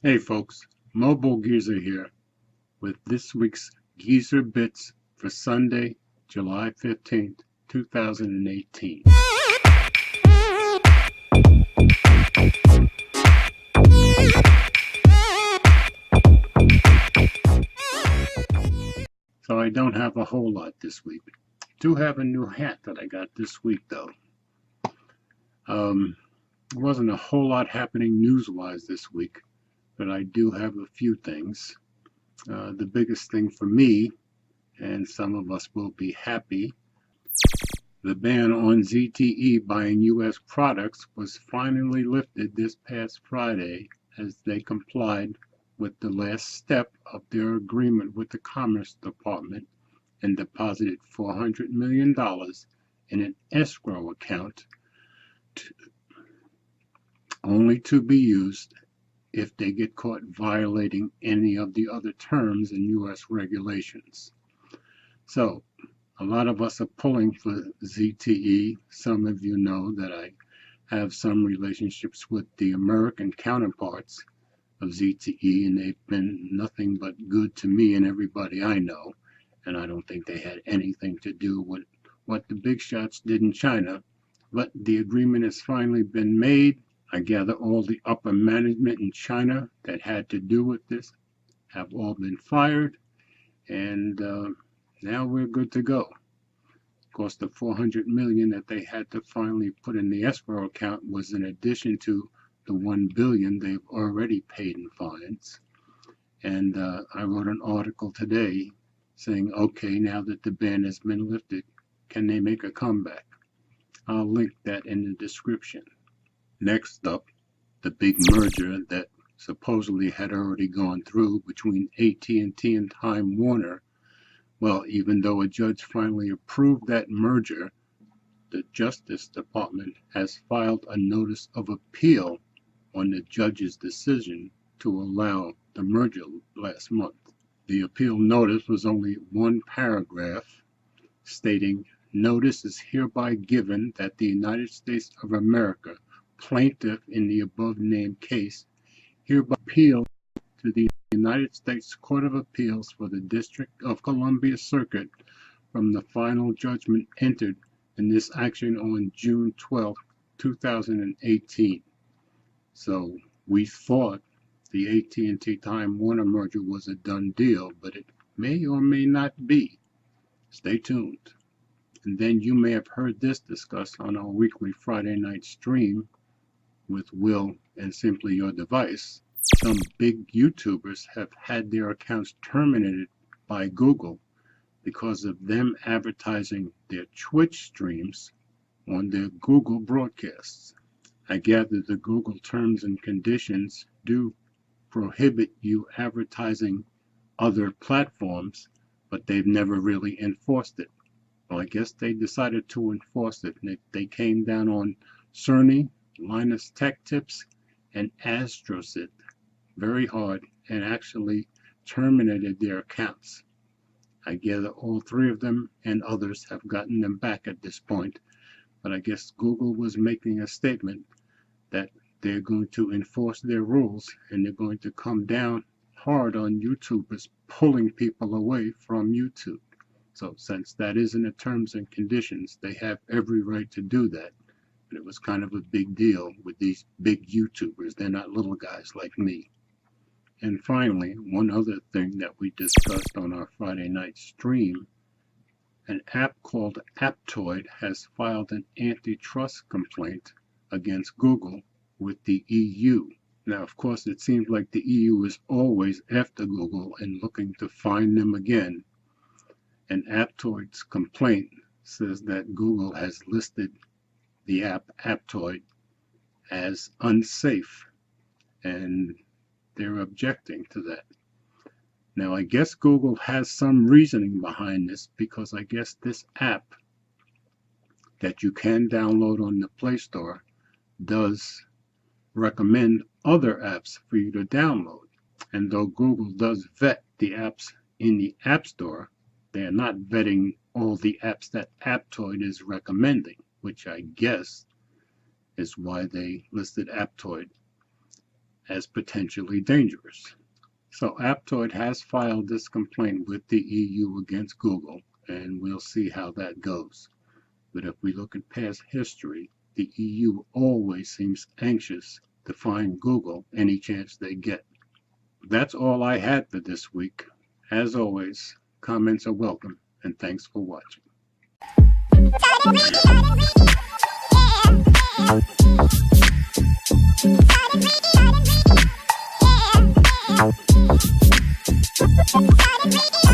Hey folks, Mobile Geezer here with this week's Geezer Bits for Sunday, July 15th, 2018. So I don't have a whole lot this week. Do have a new hat that I got this week though. There wasn't a whole lot happening news-wise this week, but I do have a few things. The biggest thing for me, and some of us will be happy, the ban on ZTE buying U.S. products was finally lifted this past Friday as they complied with the last step of their agreement with the Commerce Department and deposited $400 million in an escrow account only to be used if they get caught violating any of the other terms in U.S. regulations. So, a lot of us are pulling for ZTE. Some of you know that I have some relationships with the American counterparts of ZTE, and they've been nothing but good to me and everybody I know. And I don't think they had anything to do with what the big shots did in China. But the agreement has finally been made. I gather all the upper management in China that had to do with this have all been fired, and now we're good to go. Of course, the $400 million that they had to finally put in the escrow account was in addition to the $1 billion they've already paid in fines. And I wrote an article today saying, okay, now that the ban has been lifted, can they make a comeback? I'll link that in the description. Next up, the big merger that supposedly had already gone through between AT&T and Time Warner. Well, even though a judge finally approved that merger, the Justice Department has filed a notice of appeal on the judge's decision to allow the merger last month. The appeal notice was only one paragraph stating, "Notice is hereby given that the United States of America, plaintiff in the above-named case, hereby appeal to the United States Court of Appeals for the District of Columbia Circuit from the final judgment entered in this action on June 12, 2018. So we thought the AT&T Time Warner merger was a done deal, but it may or may not be. Stay tuned. And then you may have heard this discussed on our weekly Friday night stream with Will and Simply Your Device. Some big YouTubers have had their accounts terminated by Google because of them advertising their Twitch streams on their Google broadcasts. I gather the Google terms and conditions do prohibit you advertising other platforms, but they've never really enforced it. Well, I guess they decided to enforce it. They came down on Cerny, Linus Tech Tips, and Astrosit very hard and actually terminated their accounts. I gather all three of them and others have gotten them back at this point, but I guess Google was making a statement that they're going to enforce their rules and they're going to come down hard on YouTubers pulling people away from YouTube. So since that is in the terms and conditions, they have every right to do that. But it was kind of a big deal with these big YouTubers. They're not little guys like me. And finally, one other thing that we discussed on our Friday night stream, an app called Aptoid has filed an antitrust complaint against Google with the EU. Now, of course, it seems like the EU is always after Google and looking to find them again. And Aptoid's complaint says that Google has listed the app Aptoid as unsafe, and they're objecting to that. Now, I guess Google has some reasoning behind this because I guess this app that you can download on the Play Store does recommend other apps for you to download. And though Google does vet the apps in the App Store, they're not vetting all the apps that Aptoid is recommending, which I guess is why they listed Aptoid as potentially dangerous. So Aptoid has filed this complaint with the EU against Google, and we'll see how that goes. But if we look at past history, the EU always seems anxious to find Google any chance they get. That's all I had for this week. As always, comments are welcome, and thanks for watching. Yeah.